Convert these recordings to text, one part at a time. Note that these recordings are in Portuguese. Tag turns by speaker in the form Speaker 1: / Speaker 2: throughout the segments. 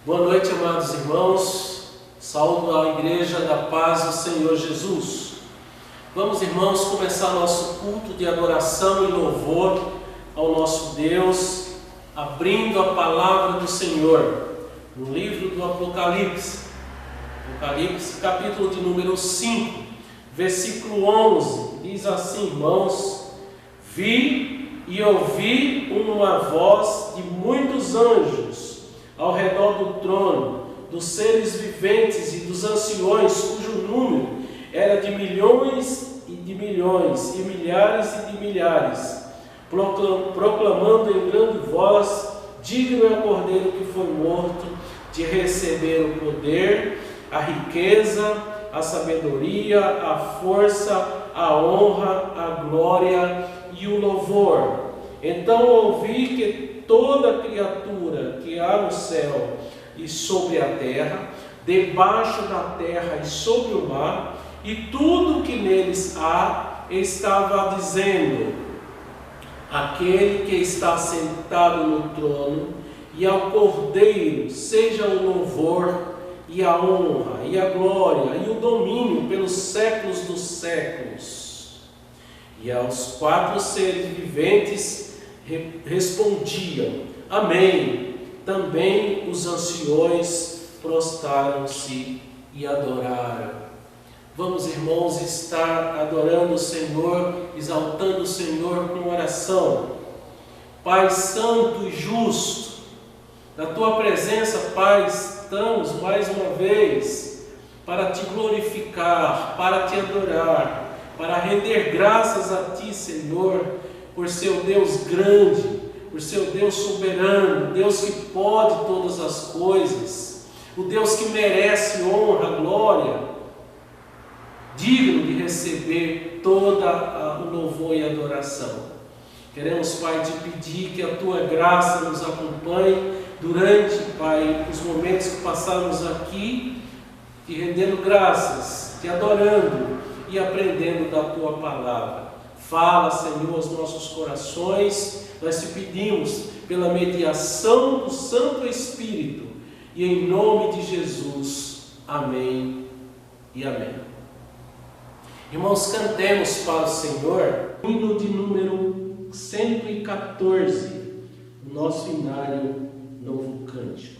Speaker 1: Boa noite, amados irmãos. Saúdo a Igreja da Paz do Senhor Jesus. Vamos, irmãos, começar nosso culto de adoração e louvor ao nosso Deus, abrindo a palavra do Senhor no livro do Apocalipse. Apocalipse, capítulo de número 5, versículo 11. Diz assim, irmãos: Vi e ouvi uma voz de muitos anjos ao redor do trono, dos seres viventes e dos anciões, cujo número era de milhões e de milhões, e milhares e de milhares, proclamando em grande voz: digno é o Cordeiro que foi morto de receber o poder, a riqueza, a sabedoria, a força, a honra, a glória e o louvor. Então ouvi que toda criatura que há no céu e sobre a terra, debaixo da terra e sobre o mar, e tudo que neles há, estava dizendo: aquele que está sentado no trono e ao Cordeiro seja o louvor e a honra e a glória e o domínio pelos séculos dos séculos. E aos quatro seres viventes respondiam: Amém. Também os anciões prostraram-se e adoraram. Vamos, irmãos, estar adorando o Senhor, exaltando o Senhor com oração. Pai santo e justo, na Tua presença, Pai, estamos mais uma vez para Te glorificar, para Te adorar, para render graças a Ti, Senhor, por Seu Deus grande, por Seu Deus soberano, Deus que pode todas as coisas, o Deus que merece honra, glória, digno de receber toda o louvor e adoração. Queremos, Pai, Te pedir que a Tua graça nos acompanhe durante, Pai, os momentos que passamos aqui, Te rendendo graças, Te adorando e aprendendo da Tua palavra. Fala, Senhor, aos nossos corações. Nós Te pedimos pela mediação do Santo Espírito e em nome de Jesus. Amém e amém. Irmãos, cantemos para o Senhor hino de número 114, o nosso hinário Novo Cântico.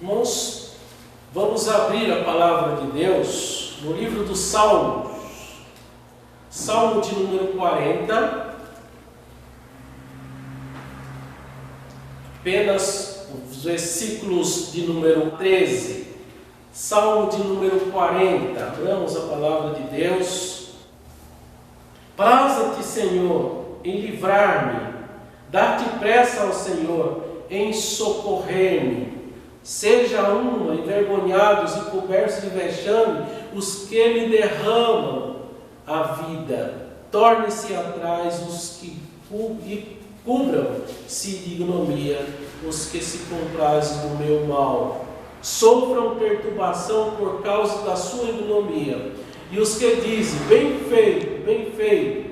Speaker 1: Irmãos, vamos abrir a palavra de Deus no livro dos Salmos, Salmo de número 40, apenas os versículos de número 13, Salmo de número 40, abramos a palavra de Deus. Praza-te, Senhor, em livrar-me, dar-te pressa ao Senhor em socorrer-me. Sejam envergonhados e cobertos de vexame os que me derramam a vida. Torne-se atrás os que cubram-se de ignomia, os que se comprazem do meu mal. Sofram perturbação por causa da sua ignomia. E os que dizem, bem feito,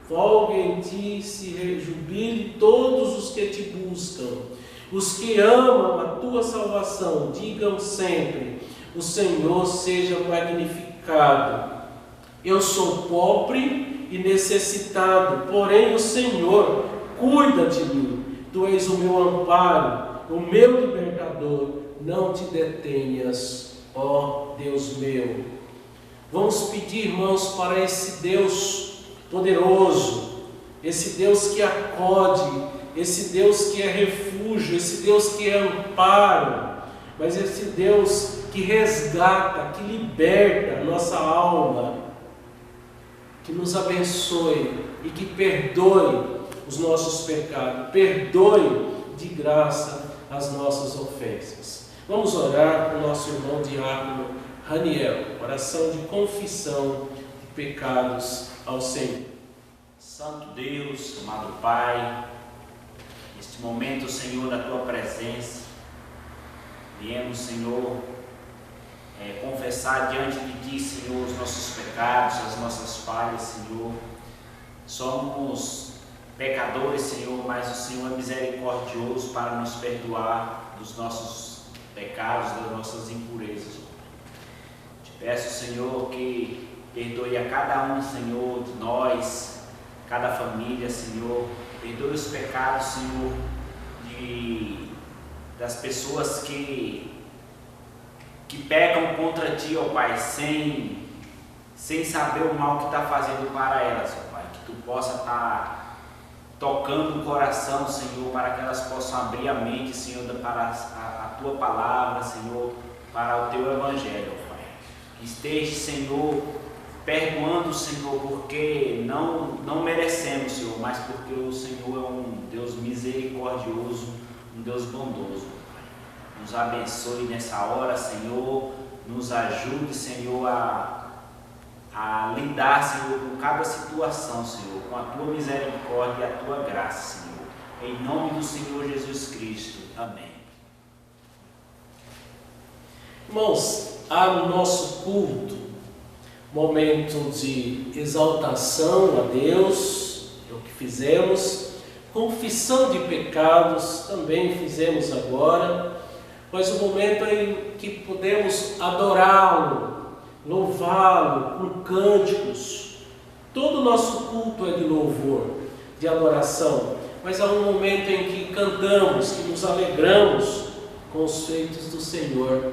Speaker 1: folguem em ti, se rejubile todos os que te buscam. Os que amam a tua salvação, digam sempre, o Senhor seja magnificado. Eu sou pobre e necessitado, porém o Senhor cuida de mim. Tu és o meu amparo, o meu libertador. Não te detenhas, ó Deus meu. Vamos pedir, irmãos, para esse Deus poderoso, esse Deus que acode, esse Deus que é refúgio, esse Deus que é amparo, mas esse Deus que resgata, que liberta a nossa alma, que nos abençoe e que perdoe os nossos pecados, perdoe de graça as nossas ofensas. Vamos orar com o nosso irmão diácono Raniel, oração de confissão de pecados ao Senhor.
Speaker 2: Santo Deus, amado Pai, neste momento, Senhor, da Tua presença, viemos, Senhor, confessar diante de Ti, Senhor, os nossos pecados, as nossas falhas, Senhor. Somos pecadores, Senhor, mas o Senhor é misericordioso para nos perdoar dos nossos pecados, das nossas impurezas. Te peço, Senhor, que perdoe a cada um, Senhor, de nós, cada família, Senhor. Perdoe os pecados, Senhor, das pessoas que pecam contra Ti, ó Pai, sem saber o mal que está fazendo para elas, ó Pai. Que Tu possa estar tocando o coração, Senhor, para que elas possam abrir a mente, Senhor, para a Tua palavra, Senhor, para o Teu Evangelho, ó Pai. Que esteja, Senhor, perdoando, Senhor, porque não merecemos, Senhor, mas porque o Senhor é um Deus misericordioso, um Deus bondoso, Pai. Nos abençoe nessa hora, Senhor, nos ajude, Senhor, a lidar, Senhor, com cada situação, Senhor, com a Tua misericórdia e a Tua graça, Senhor. Em nome do Senhor Jesus Cristo. Amém.
Speaker 1: Irmãos, há no nosso culto momento de exaltação a Deus, é o que fizemos, confissão de pecados, também fizemos agora, mas o momento em que podemos adorá-lo, louvá-lo com cânticos. Todo o nosso culto é de louvor, de adoração, mas há um momento em que cantamos, que nos alegramos com os feitos do Senhor.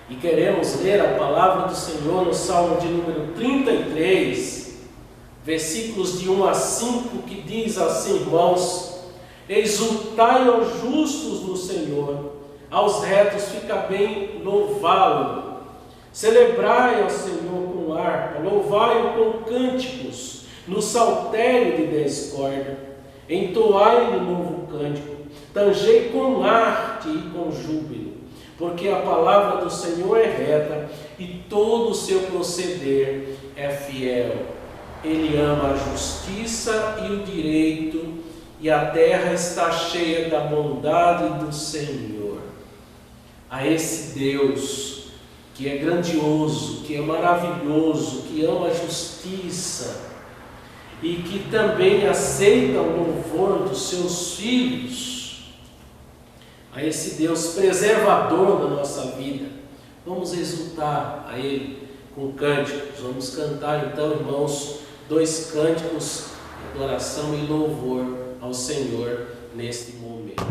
Speaker 1: E queremos ler a palavra do Senhor no Salmo de número 33, versículos de 1 a 5, que diz assim, irmãos: exultai aos justos no Senhor, aos retos fica bem louvá-lo. Celebrai ao Senhor com harpa, louvai-o com cânticos, no saltério de 10 cordas. Entoai-lhe novo cântico, tangei com arte e com júbilo. Porque a palavra do Senhor é reta e todo o seu proceder é fiel. Ele ama a justiça e o direito, e a terra está cheia da bondade do Senhor. A esse Deus que é grandioso, que é maravilhoso, que ama a justiça e que também aceita o louvor dos seus filhos, a esse Deus preservador da nossa vida, vamos exultar a Ele com cânticos. Vamos cantar então, irmãos, 2 cânticos de adoração e louvor ao Senhor neste momento.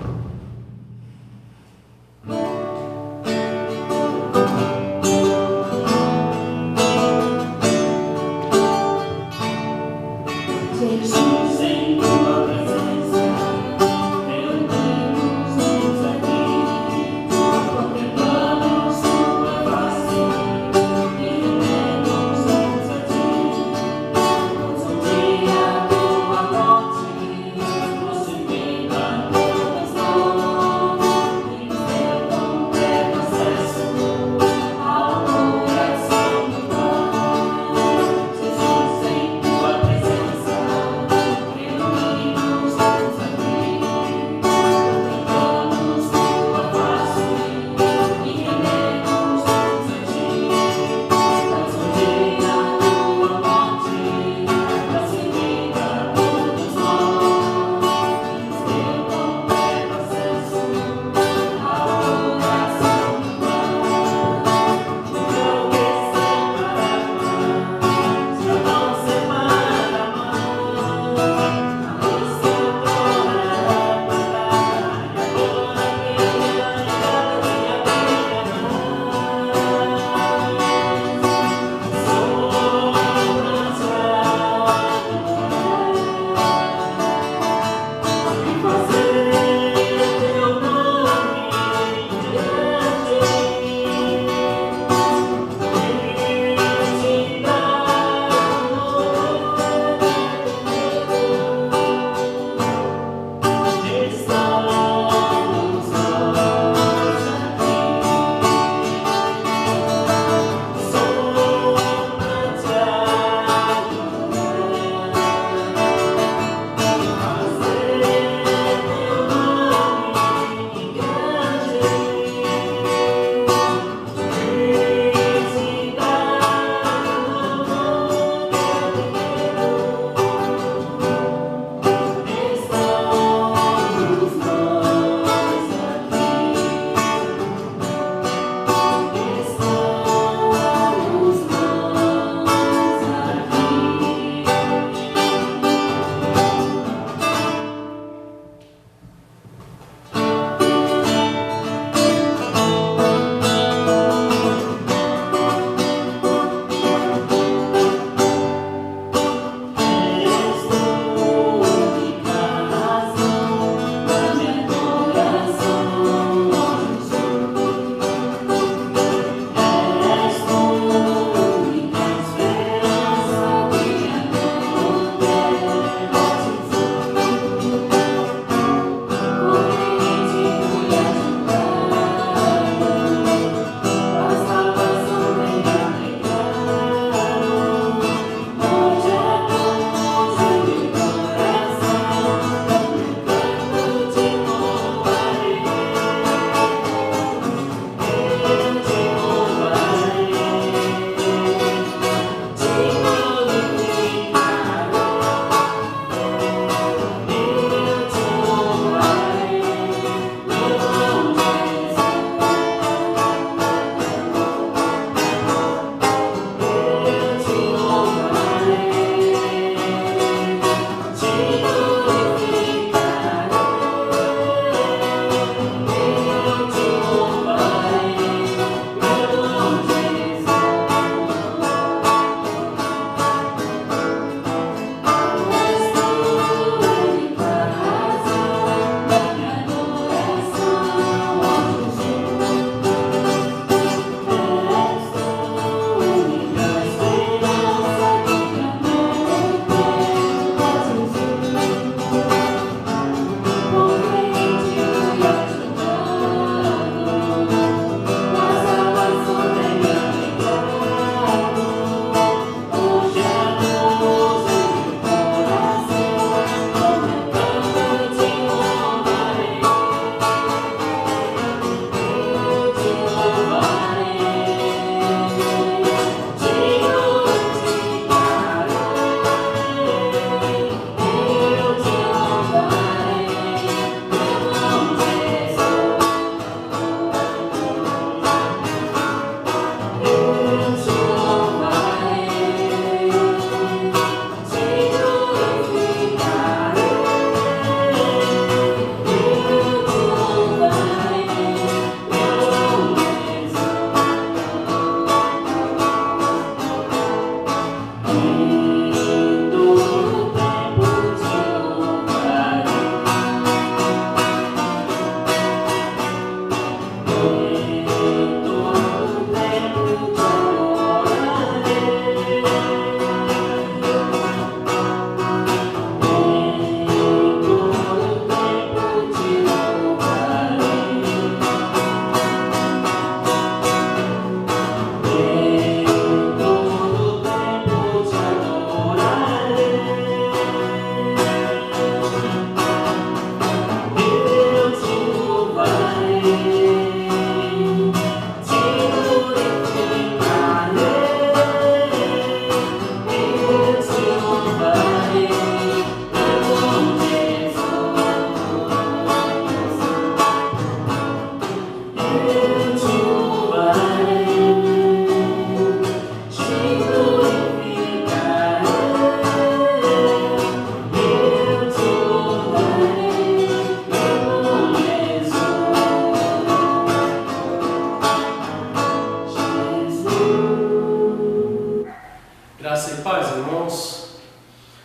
Speaker 1: Graça e paz, irmãos.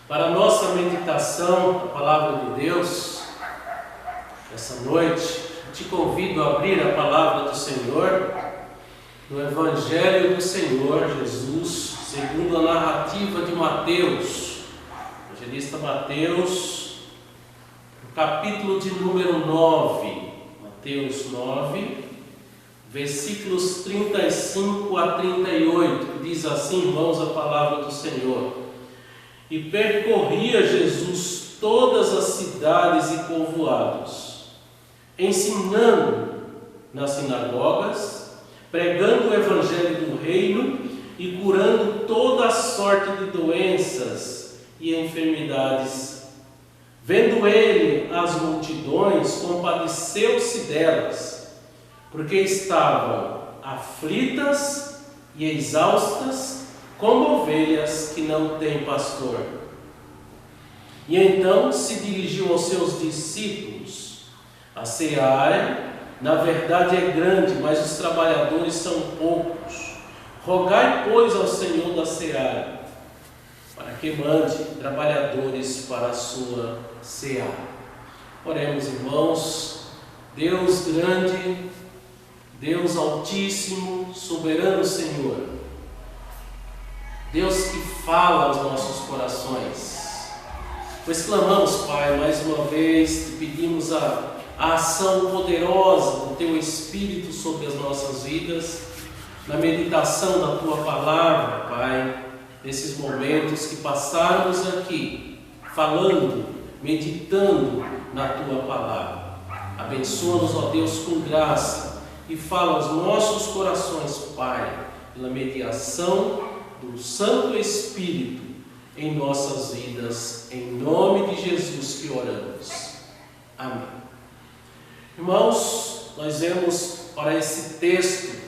Speaker 1: Para a nossa meditação, a palavra de Deus, essa noite, te convido a abrir a palavra do Senhor no Evangelho do Senhor Jesus, segundo a narrativa de Mateus, evangelista Mateus, no capítulo de número 9, Mateus 9, versículos 35 a 38, que diz assim, irmãos, a palavra do Senhor. E percorria Jesus todas as cidades e povoados, ensinando nas sinagogas, pregando o evangelho do reino e curando toda a sorte de doenças e enfermidades. Vendo ele as multidões, compadeceu-se delas, porque estavam aflitas e exaustas, como ovelhas que não têm pastor. E então se dirigiu aos seus discípulos: a seara, na verdade, é grande, mas os trabalhadores são poucos. Rogai, pois, ao Senhor da seara, para que mande trabalhadores para a sua seara. Oremos, irmãos. Deus grande, Deus Altíssimo, Soberano Senhor, Deus que fala aos nossos corações, pois clamamos, Pai, mais uma vez, te pedimos a ação poderosa do Teu Espírito sobre as nossas vidas, na meditação da Tua Palavra, Pai, nesses momentos que passarmos aqui, falando, meditando na Tua Palavra. Abençoa-nos, ó Deus, com graça, e fala aos nossos corações, Pai, pela mediação do Santo Espírito em nossas vidas, em nome de Jesus que oramos. Amém. Irmãos, nós vemos para esse texto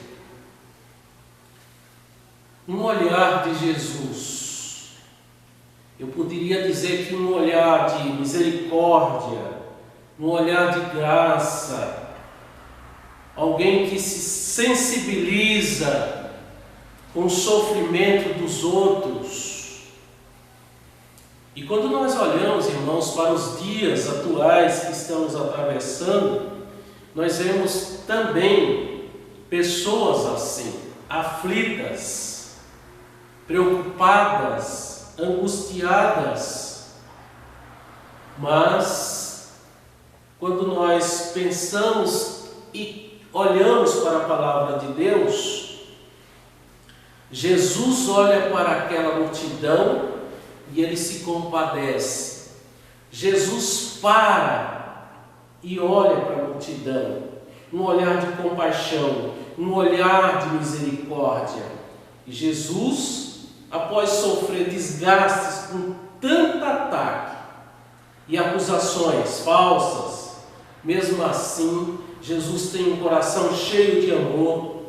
Speaker 1: um olhar de Jesus. Eu poderia dizer que um olhar de misericórdia, um olhar de graça, alguém que se sensibiliza com o sofrimento dos outros. E quando nós olhamos, irmãos, para os dias atuais que estamos atravessando, nós vemos também pessoas assim, aflitas, preocupadas, angustiadas. Mas, quando nós pensamos e olhamos para a palavra de Deus, Jesus olha para aquela multidão e ele se compadece. Jesus para e olha para a multidão, um olhar de compaixão, um olhar de misericórdia. E Jesus, após sofrer desgastes com tanto ataque e acusações falsas, mesmo assim, Jesus tem um coração cheio de amor.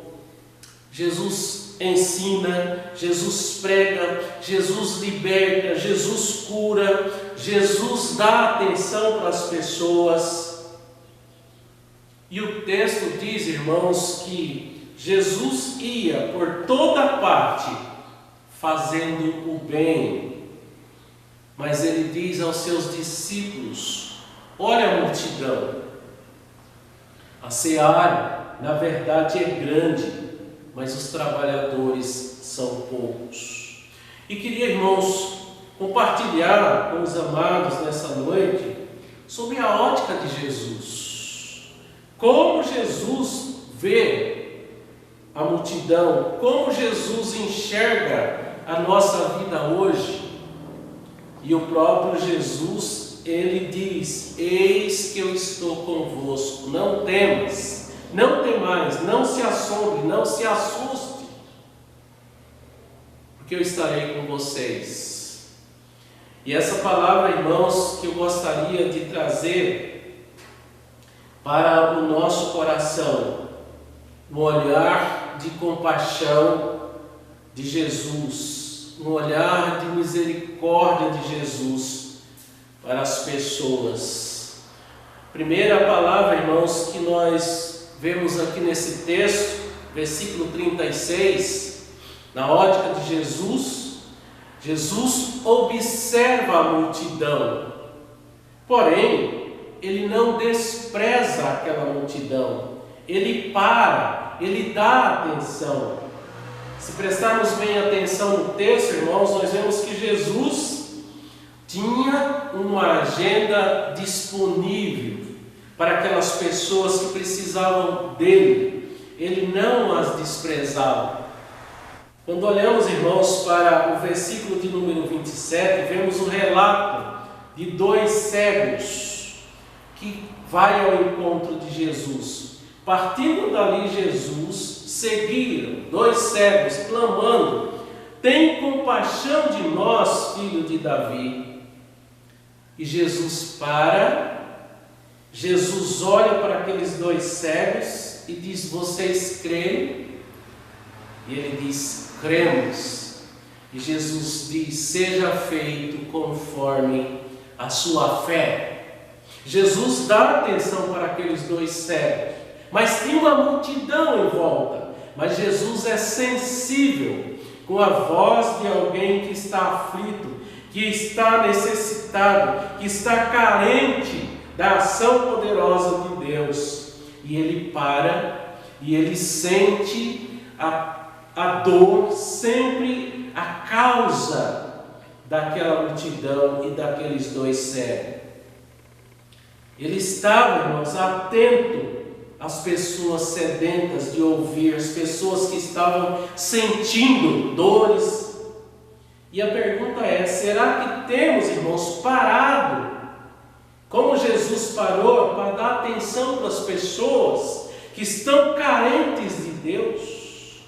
Speaker 1: Jesus ensina, Jesus prega, Jesus liberta, Jesus cura, Jesus dá atenção para as pessoas. E o texto diz, irmãos, que Jesus ia por toda parte fazendo o bem. Mas ele diz aos seus discípulos: olha a multidão. A seara, na verdade, é grande, mas os trabalhadores são poucos. E queria, irmãos, compartilhar com os amados nessa noite sobre a ótica de Jesus. Como Jesus vê a multidão, como Jesus enxerga a nossa vida hoje. E o próprio Jesus, ele diz: eis que eu estou convosco, não temas, não temais, não se assombre, não se assuste, porque eu estarei com vocês. E essa palavra, irmãos, que eu gostaria de trazer para o nosso coração, no olhar de compaixão de Jesus, no olhar de misericórdia de Jesus para as pessoas. Primeira palavra, irmãos, que nós vemos aqui nesse texto, versículo 36, na ótica de Jesus, Jesus observa a multidão, porém, ele não despreza aquela multidão, ele para, ele dá atenção. Se prestarmos bem atenção no texto, irmãos, nós vemos que Jesus tinha uma agenda disponível para aquelas pessoas que precisavam dele, ele não as desprezava. Quando olhamos, irmãos, para o versículo de número 27, vemos o relato de 2 cegos que vai ao encontro de Jesus. Partindo dali, Jesus seguiram 2 cegos, clamando: tem compaixão de nós, filho de Davi. E Jesus para, Jesus olha para aqueles 2 cegos e diz: vocês creem? E ele diz: cremos. E Jesus diz: seja feito conforme a sua fé. Jesus dá atenção para aqueles 2 cegos, mas tem uma multidão em volta. Mas Jesus é sensível com a voz de alguém que está aflito, que está necessitado, que está carente da ação poderosa de Deus. E ele para e ele sente a dor, sempre a causa daquela multidão e daqueles 2 cegos. Ele estava, irmãos, atento às pessoas sedentas de ouvir, as pessoas que estavam sentindo dores. E a pergunta é: será que temos, irmãos, parado, como Jesus parou, para dar atenção para as pessoas que estão carentes de Deus,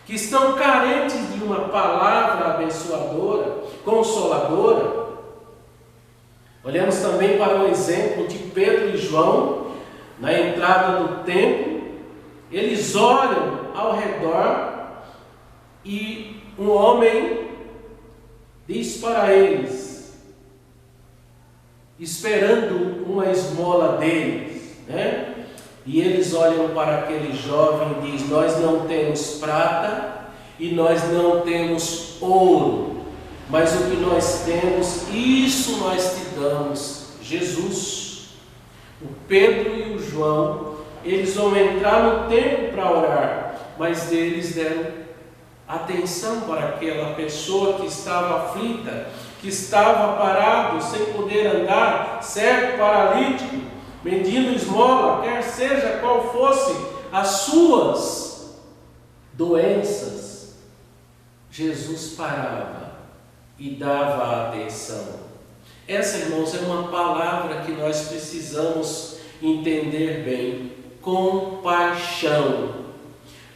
Speaker 1: que estão carentes de uma palavra abençoadora, consoladora? Olhamos também para o exemplo de Pedro e João, na entrada do templo. Eles olham ao redor e um homem diz para eles, esperando uma esmola deles, né? E eles olham para aquele jovem e dizem: nós não temos prata e nós não temos ouro, mas o que nós temos, isso nós te damos, Jesus. O Pedro e o João, eles vão entrar no templo para orar, mas eles deram atenção para aquela pessoa que estava aflita, que estava parado, sem poder andar, cego, paralítico, pedindo esmola, quer seja qual fosse as suas doenças. Jesus parava e dava atenção. Essa, irmãos, é uma palavra que nós precisamos entender bem. Compaixão,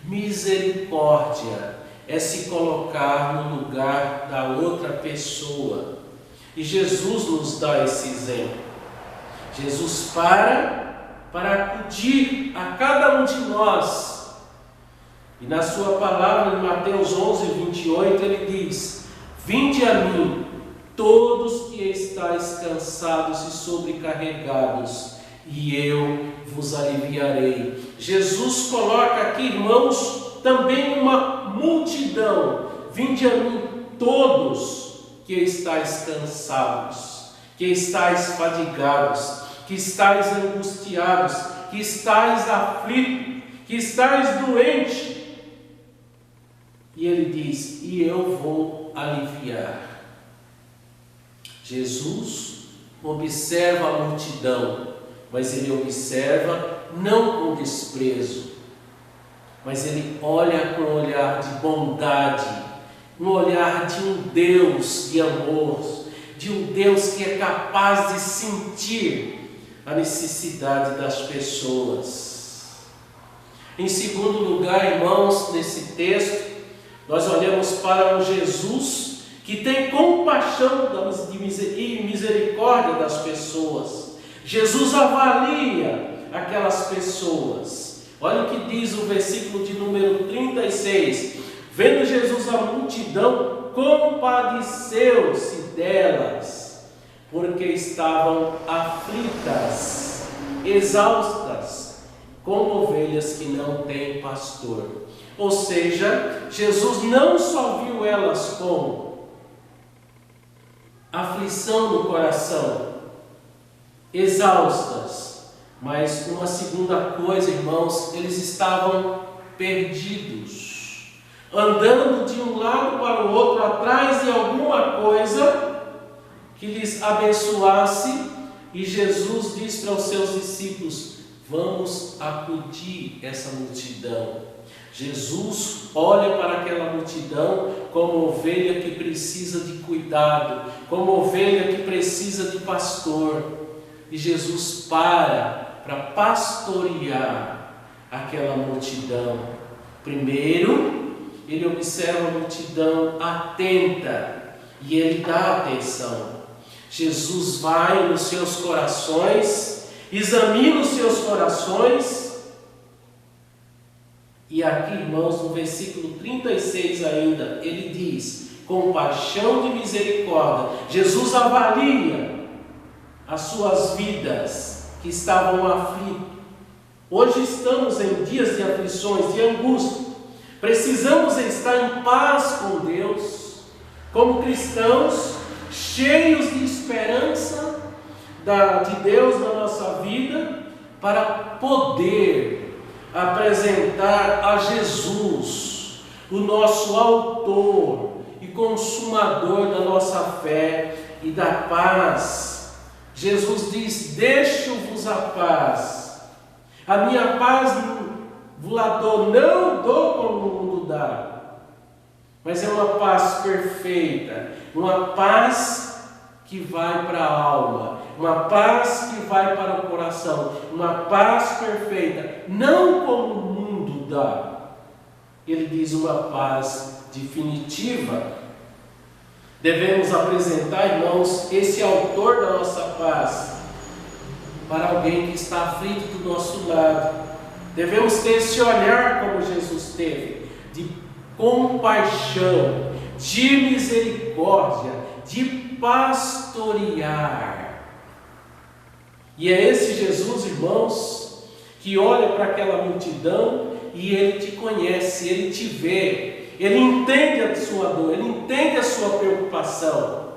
Speaker 1: misericórdia, é se colocar no lugar da outra pessoa. E Jesus nos dá esse exemplo. Jesus para acudir a cada um de nós. E na sua palavra, em Mateus 11:28, ele diz: vinde a mim, todos que estáis cansados e sobrecarregados, e eu vos aliviarei. Jesus coloca aqui, irmãos, também uma multidão. Vinde a mim, todos que estáis cansados, que estáis fadigados, que estáis angustiados, que estáis aflitos, que estáis doentes. E ele diz: e eu vou aliviar. Jesus observa a multidão, mas ele observa não com desprezo, mas ele olha com um olhar de bondade, um olhar de um Deus de amor, de um Deus que é capaz de sentir a necessidade das pessoas. Em segundo lugar, irmãos, nesse texto, nós olhamos para um Jesus que tem compaixão e misericórdia das pessoas. Jesus avalia aquelas pessoas. Olha o que diz o versículo de número 36: vendo Jesus a multidão, compadeceu-se delas, porque estavam aflitas, exaustas, como ovelhas que não têm pastor. Ou seja, Jesus não só viu elas com aflição no coração, exaustas, mas uma segunda coisa, irmãos, eles estavam perdidos, andando de um lado para o outro, atrás de alguma coisa que lhes abençoasse, e Jesus diz para os seus discípulos: vamos acudir essa multidão. Jesus olha para aquela multidão como ovelha que precisa de cuidado, como ovelha que precisa de pastor, e Jesus para pastorear aquela multidão. Primeiro, ele observa a multidão atenta e ele dá atenção. Jesus vai nos seus corações, examina os seus corações, e aqui, irmãos, no versículo 36 ainda, ele diz: com paixão de misericórdia. Jesus avalia as suas vidas que estavam aflitas. Hoje estamos em dias de aflições, de angústia. Precisamos estar em paz com Deus, como cristãos, cheios de esperança de Deus na nossa vida, para poder apresentar a Jesus, o nosso autor e consumador da nossa fé e da paz. Jesus diz: deixo-vos a paz, a minha paz vos dou, não dou como o mundo dá, mas é uma paz perfeita, uma paz que vai para a alma, uma paz que vai para o coração, uma paz perfeita, não como o mundo dá. Ele diz: uma paz definitiva. Devemos apresentar, irmãos, esse autor da nossa paz para alguém que está aflito do nosso lado. Devemos ter esse olhar como Jesus teve, de compaixão, de misericórdia, de pastorear. E é esse Jesus, irmãos, que olha para aquela multidão e ele te conhece, ele te vê, ele entende a sua dor, ele entende a sua preocupação.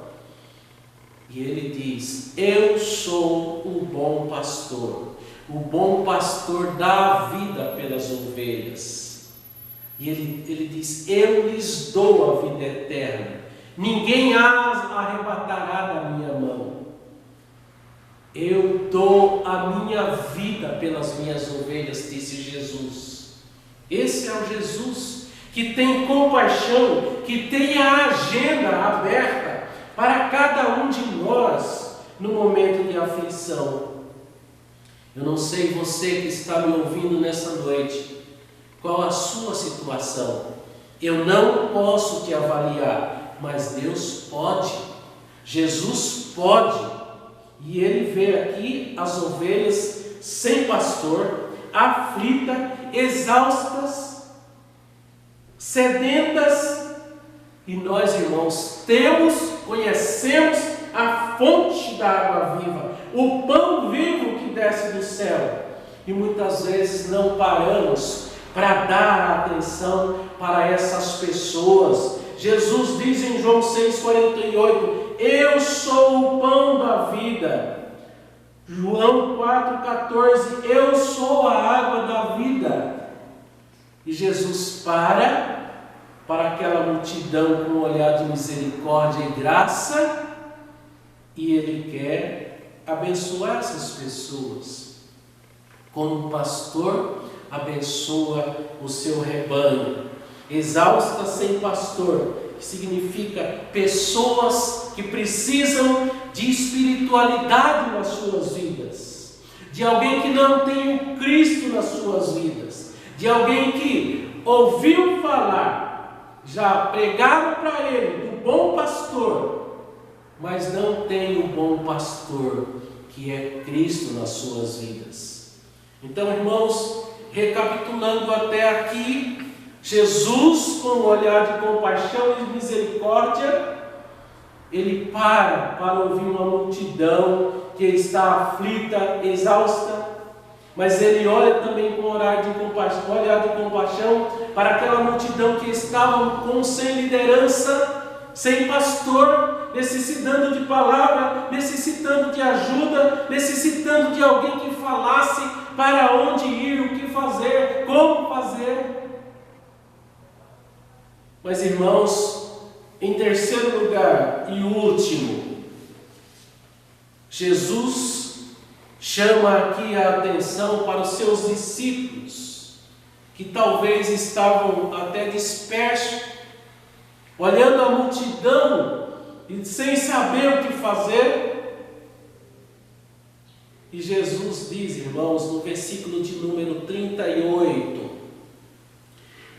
Speaker 1: E ele diz: eu sou o bom pastor. O bom pastor dá a vida pelas ovelhas. E ele diz: eu lhes dou a vida eterna. Ninguém as arrebatará da minha mão. Eu dou a minha vida pelas minhas ovelhas, disse Jesus. Esse é o Jesus que tem compaixão, que tem a agenda aberta para cada um de nós no momento de aflição. Eu não sei você que está me ouvindo nessa noite, qual a sua situação. Eu não posso te avaliar, mas Deus pode. Jesus pode. E ele vê aqui as ovelhas sem pastor, aflitas, exaustas, sedentas. E nós, irmãos, conhecemos a fonte da água viva, o pão vivo que desce do céu. E muitas vezes não paramos para dar atenção para essas pessoas. Jesus diz em João 6,48: eu sou o pão da vida. João 4,14: eu sou a água da vida. E Jesus para aquela multidão com um olhar de misericórdia e graça, e ele quer abençoar essas pessoas. Como um pastor abençoa o seu rebanho. Exausta sem pastor, que significa pessoas que precisam de espiritualidade nas suas vidas, de alguém que não tem o Cristo nas suas vidas, de alguém que ouviu falar, já pregaram para ele do bom pastor, mas não tem o bom pastor, que é Cristo nas suas vidas. Então, irmãos, recapitulando até aqui, Jesus, com um olhar de compaixão e misericórdia, ele para ouvir uma multidão que está aflita, exausta, mas ele olha também com um olhar de compaixão para aquela multidão que estava sem liderança, sem pastor, necessitando de palavra, necessitando de ajuda, necessitando de alguém que falasse para onde ir, o que fazer, como fazer. Mas, irmãos, em terceiro lugar e último, Jesus chama aqui a atenção para os seus discípulos, que talvez estavam até dispersos, olhando a multidão e sem saber o que fazer. E Jesus diz, irmãos, no versículo de número 38,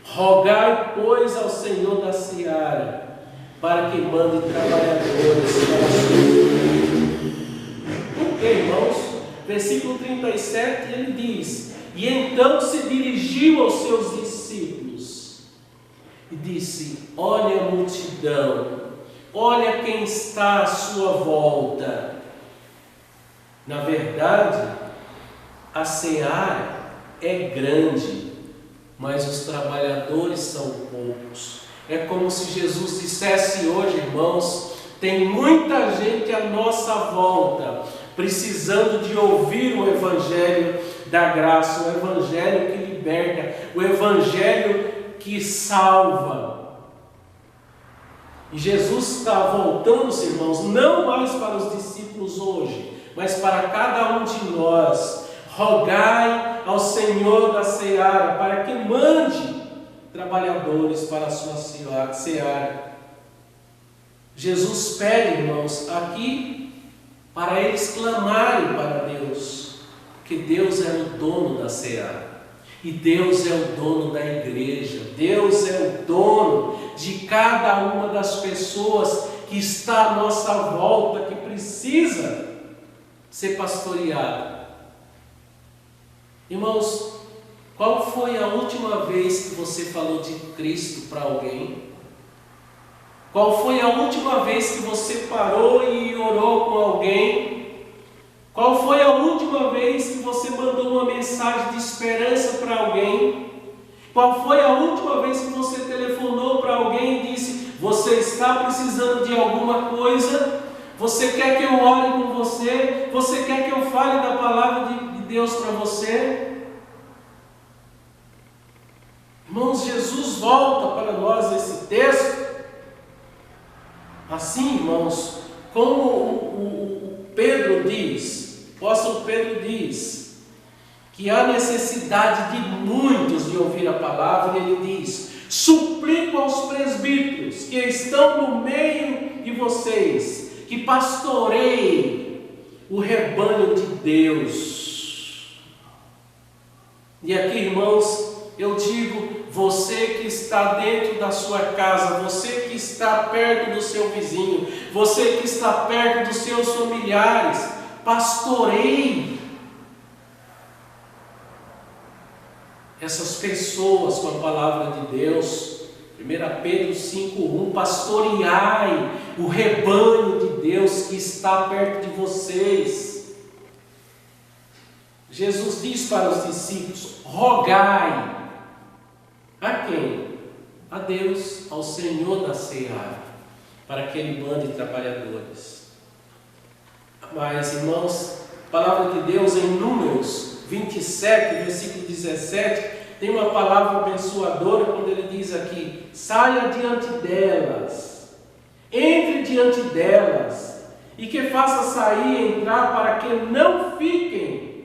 Speaker 1: rogai, pois, ao Senhor da seara, para que mande trabalhadores para a sua. Por quê, irmãos? Versículo 37, ele diz, e então se dirigiu aos seus discípulos, e disse, olha a multidão, olha quem está à sua volta. Na verdade, a seara é grande, mas os trabalhadores são poucos. É como se Jesus dissesse hoje, irmãos, tem muita gente à nossa volta, precisando de ouvir o Evangelho da graça, o Evangelho que liberta, o Evangelho que salva. E Jesus está voltando, irmãos, não mais para os discípulos hoje, mas para cada um de nós. Rogai ao Senhor da seara, para que mande trabalhadores para a sua seara. Jesus pede, irmãos, aqui para eles clamarem para Deus, que Deus é o dono da seara, e Deus é o dono da igreja, Deus é o dono de cada uma das pessoas que está à nossa volta, que precisa ser pastoreada. Irmãos, qual foi a última vez que você falou de Cristo para alguém? Qual foi a última vez que você parou e orou com alguém? Qual foi a última vez que você mandou uma mensagem de esperança para alguém? Qual foi a última vez que você telefonou para alguém e disse, você está precisando de alguma coisa? Você quer que eu ore com você? Você quer que eu fale da palavra de Deus para você? Irmãos, Jesus volta para nós esse texto. Assim, irmãos, como o Pedro diz, o apóstolo Pedro diz, que há necessidade de muitos de ouvir a palavra, e ele diz, suplico aos presbíteros que estão no meio de vocês, que pastoreiem o rebanho de Deus. E aqui, irmãos, eu digo, você que está dentro da sua casa, você que está perto do seu vizinho, você que está perto dos seus familiares, pastoreie essas pessoas com a palavra de Deus. 1 Pedro 5,1, pastoreai o rebanho de Deus que está perto de vocês. Jesus diz para os discípulos, rogai. A quem? A Deus, ao Senhor da seara, para que Ele mande trabalhadores. Mas, irmãos, a palavra de Deus em Números 27, versículo 17, tem uma palavra abençoadora quando ele diz aqui, saia diante delas, entre diante delas, e que faça sair e entrar, para que não fiquem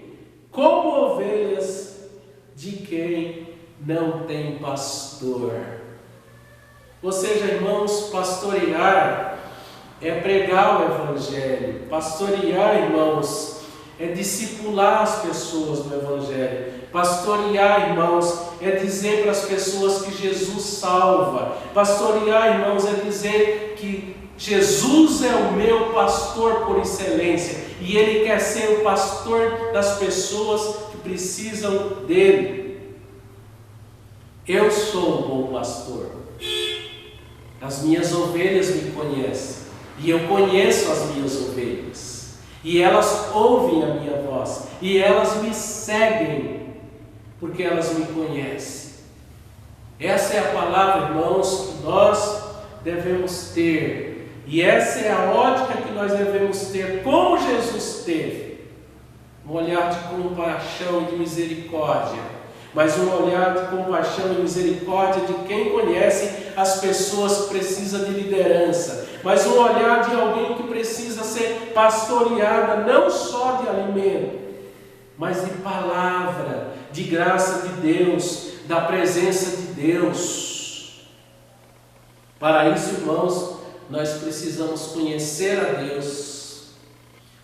Speaker 1: como ovelhas de quem não tem pastor. Ou seja, irmãos, pastorear é pregar o Evangelho. Pastorear, irmãos, é discipular as pessoas no Evangelho. Pastorear, irmãos, é dizer para as pessoas que Jesus salva. Pastorear, irmãos, é dizer que Jesus é o meu pastor por excelência, e Ele quer ser o pastor das pessoas que precisam dEle. Eu sou o bom pastor. As minhas ovelhas me conhecem. E eu conheço as minhas ovelhas. E elas ouvem a minha voz. E elas me seguem, porque elas me conhecem. Essa é a palavra, irmãos, que nós devemos ter. E essa é a ótica que nós devemos ter, como Jesus teve. Um olhar de compaixão e de misericórdia. Mas um olhar de compaixão e misericórdia de quem conhece as pessoas que precisam de liderança. Mas um olhar de alguém que precisa ser pastoreada, não só de alimento, mas de palavra, de graça de Deus, da presença de Deus. Para isso, irmãos, nós precisamos conhecer a Deus,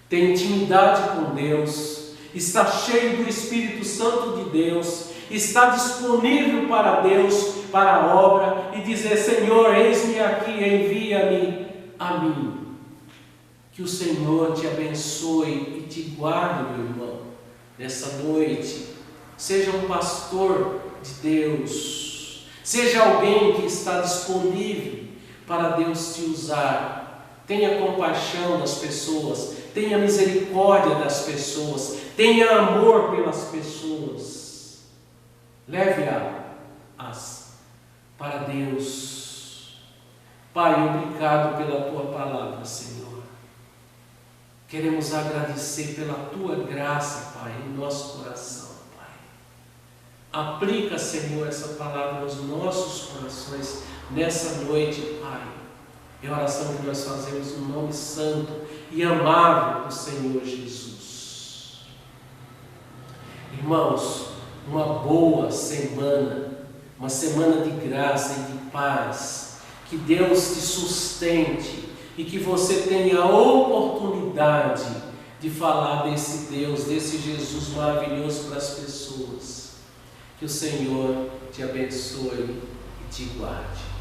Speaker 1: ter intimidade com Deus, estar cheio do Espírito Santo de Deus, estar disponível para Deus, para a obra, e dizer: Senhor, eis-me aqui, envia-me a mim. Que o Senhor te abençoe e te guarde, meu irmão, nessa noite. Seja um pastor de Deus, seja alguém que está disponível para Deus te usar. Tenha compaixão das pessoas, tenha misericórdia das pessoas, tenha amor pelas pessoas. Leve-as para Deus. Pai, obrigado pela Tua palavra, Senhor. Queremos agradecer pela Tua graça, Pai, em nosso coração, Pai. Aplica, Senhor, essa palavra nos nossos corações nessa noite, Pai. É a oração que nós fazemos no nome santo e amável do Senhor Jesus. Irmãos, uma boa semana, uma semana de graça e de paz. Que Deus te sustente e que você tenha a oportunidade de falar desse Deus, desse Jesus maravilhoso para as pessoas. Que o Senhor te abençoe e te guarde.